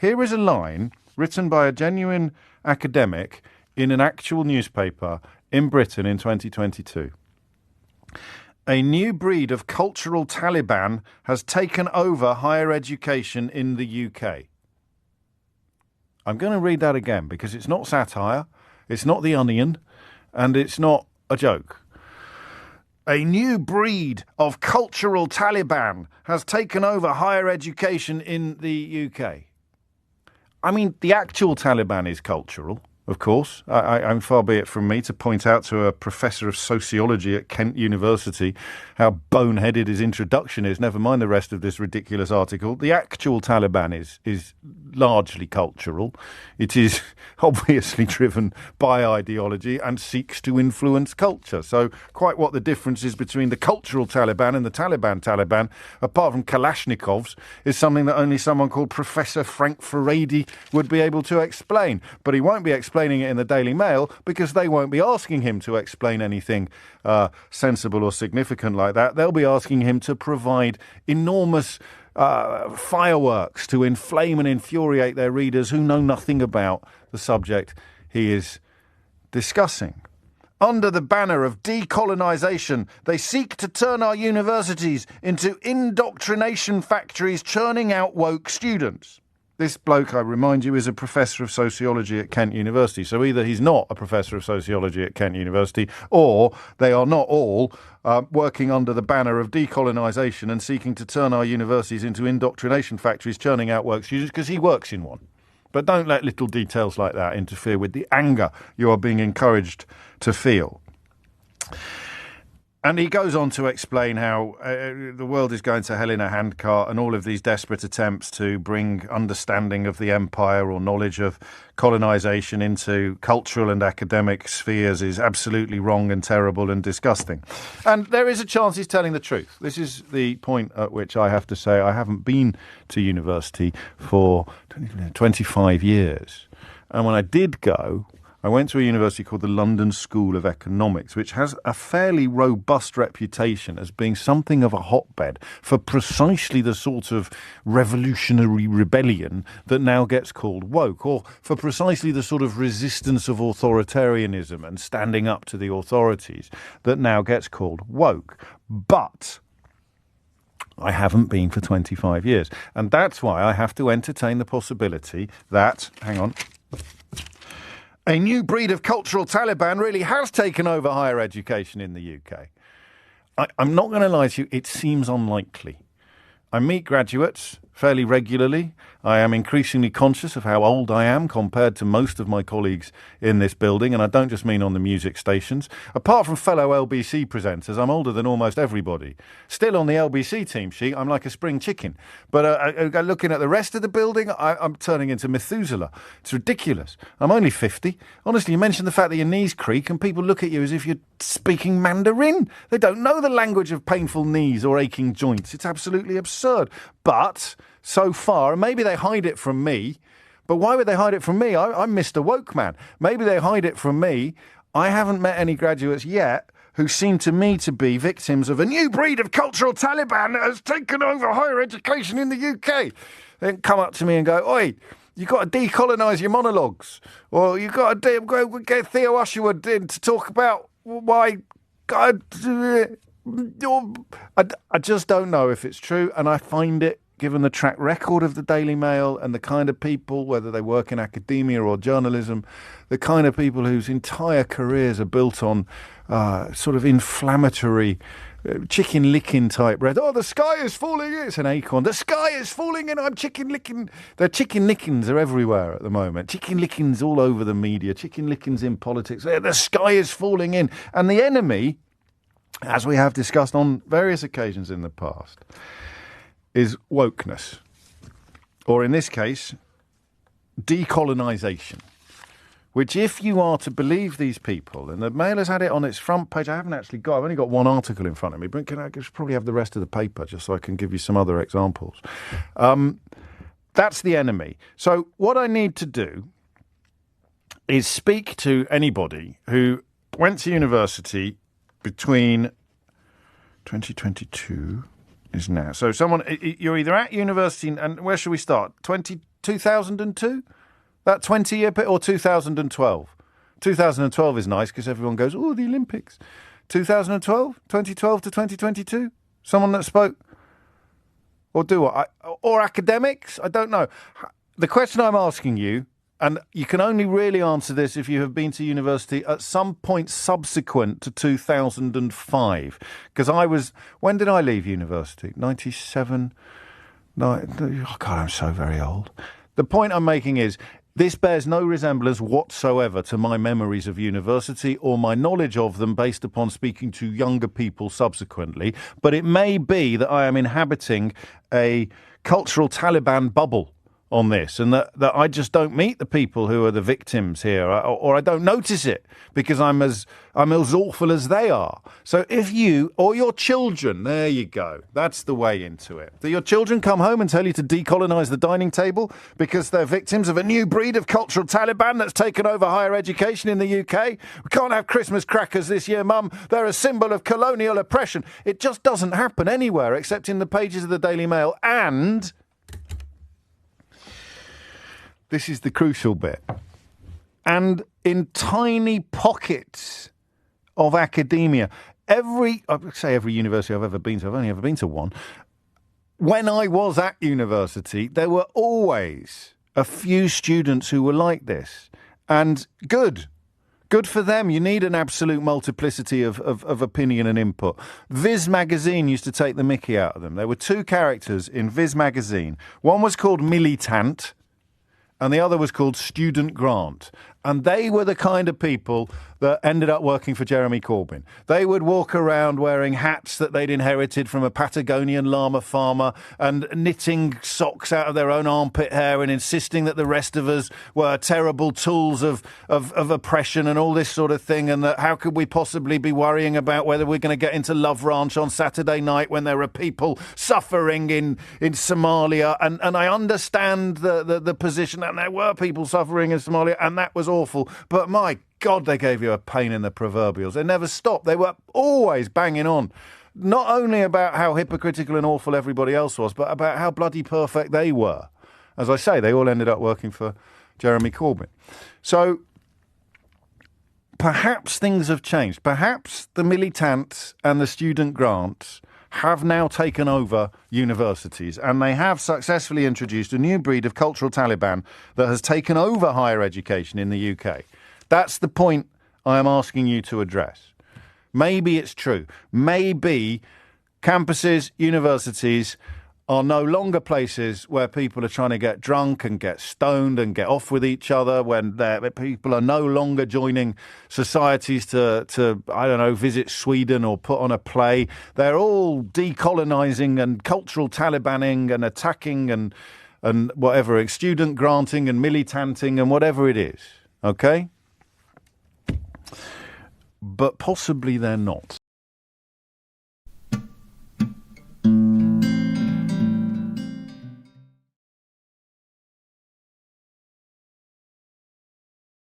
Here is a line written by a genuine academic in an actual newspaper in Britain in 2022. A new breed of cultural Taliban has taken over higher education in the UK. I'm going to read that again because it's not satire, it's not The Onion, and it's not a joke. A new breed of cultural Taliban has taken over higher education in the UK. I mean, the actual Taliban is cultural, of course. I'm far be it from me to point out to a professor of sociology at Kent University how boneheaded his introduction is, never mind the rest of this ridiculous article. The actual Taliban is largely cultural. It is obviously driven by ideology and seeks to influence culture. So quite what the difference is between the cultural Taliban and the Taliban, apart from Kalashnikovs, is something that only someone called Professor Frank Furedi would be able to explain. But he won't be explaining it in the Daily Mail because they won't be asking him to explain anything sensible or significant like that. They'll be asking him to provide enormous fireworks to inflame and infuriate their readers who know nothing about the subject he is discussing. Under the banner of decolonisation, they seek to turn our universities into indoctrination factories churning out woke students. This bloke, I remind you, is a professor of sociology at Kent University. So either he's not a professor of sociology at Kent University, or they are not all working under the banner of decolonisation and seeking to turn our universities into indoctrination factories churning out woke students, because he works in one. But don't let little details like that interfere with the anger you are being encouraged to feel. And he goes on to explain how the world is going to hell in a handcart, and all of these desperate attempts to bring understanding of the empire or knowledge of colonisation into cultural and academic spheres is absolutely wrong and terrible and disgusting. And there is a chance he's telling the truth. This is the point at which I have to say I haven't been to university for 25 years. And when I did go, I went to a university called the London School of Economics, which has a fairly robust reputation as being something of a hotbed for precisely the sort of revolutionary rebellion that now gets called woke, or for precisely the sort of resistance of authoritarianism and standing up to the authorities that now gets called woke. But I haven't been for 25 years. And that's why I have to entertain the possibility that, a new breed of cultural Taliban really has taken over higher education in the UK. I'm not going to lie to you, it seems unlikely. I meet graduates fairly regularly. I am increasingly conscious of how old I am compared to most of my colleagues in this building, and I don't just mean on the music stations. Apart from fellow LBC presenters, I'm older than almost everybody. Still on the LBC team sheet, I'm like a spring chicken. But looking at the rest of the building, I'm turning into Methuselah. It's ridiculous. I'm only 50. Honestly, you mention the fact that your knees creak and people look at you as if you're speaking Mandarin. They don't know the language of painful knees or aching joints. It's absolutely absurd. But so far, and maybe they hide it from me, but why would they hide it from me? I'm Mr. Woke Man. Maybe they hide it from me. I haven't met any graduates yet who seem to me to be victims of a new breed of cultural Taliban that has taken over higher education in the UK. They come up to me and go, "Oi, you've got to decolonise your monologues," or you've got to get Theo Usherwood in to talk about why God. I just don't know if it's true, and I find it, given the track record of the Daily Mail and the kind of people, whether they work in academia or journalism, the kind of people whose entire careers are built on sort of inflammatory chicken licking type rhetoric. Oh, the sky is falling in. It's an acorn. The sky is falling in. I'm chicken licking. The chicken lickings are everywhere at the moment. Chicken lickings all over the media. Chicken lickings in politics. The sky is falling in. And the enemy, as we have discussed on various occasions in the past, is wokeness. Or in this case, decolonisation. Which, if you are to believe these people, and the Mail has had it on its front page, I've only got one article in front of me, but I should probably have the rest of the paper just so I can give you some other examples. That's the enemy. So what I need to do is speak to anybody who went to university between 2022 is now. So you're either at university, and where should we start? 2002? That 20-year period, or 2012? 2012 is nice because everyone goes, oh, the Olympics. 2012? 2012 to 2022? Someone that spoke? Or do what? Or academics? I don't know. The question I'm asking you, and you can only really answer this if you have been to university at some point subsequent to 2005. Because when did I leave university? 97? No, oh God, I'm so very old. The point I'm making is, this bears no resemblance whatsoever to my memories of university or my knowledge of them based upon speaking to younger people subsequently. But it may be that I am inhabiting a cultural Taliban bubble on this, and that I just don't meet the people who are the victims here, or I don't notice it because I'm as awful as they are. So if you or your children, there you go, that's the way into it. Do your children come home and tell you to decolonise the dining table because they're victims of a new breed of cultural Taliban that's taken over higher education in the UK? We can't have Christmas crackers this year, Mum. They're a symbol of colonial oppression. It just doesn't happen anywhere except in the pages of the Daily Mail. And this is the crucial bit. And in tiny pockets of academia, I would say every university I've ever been to, I've only ever been to one. When I was at university, there were always a few students who were like this. And good for them. You need an absolute multiplicity of opinion and input. Viz magazine used to take the mickey out of them. There were two characters in Viz magazine. One was called Militant, and the other was called Student Grant. And they were the kind of people that ended up working for Jeremy Corbyn. They would walk around wearing hats that they'd inherited from a Patagonian llama farmer and knitting socks out of their own armpit hair and insisting that the rest of us were terrible tools of oppression and all this sort of thing, and that how could we possibly be worrying about whether we're going to get into Love Ranch on Saturday night when there are people suffering in Somalia. And I understand the position, and there were people suffering in Somalia, and that was awful. But my God, they gave you a pain in the proverbials. They never stopped. They were always banging on, not only about how hypocritical and awful everybody else was, but about how bloody perfect they were. As I say, they all ended up working for Jeremy Corbyn. So perhaps things have changed. Perhaps the militants and the student grants have now taken over universities, and they have successfully introduced a new breed of cultural Taliban that has taken over higher education in the UK. That's the point I am asking you to address. Maybe it's true. Maybe campuses, universities are no longer places where people are trying to get drunk and get stoned and get off with each other, when people are no longer joining societies to I don't know, visit Sweden or put on a play. They're all decolonising and cultural Talibaning and attacking and whatever, student granting and militanting and whatever it is. Okay? But possibly they're not.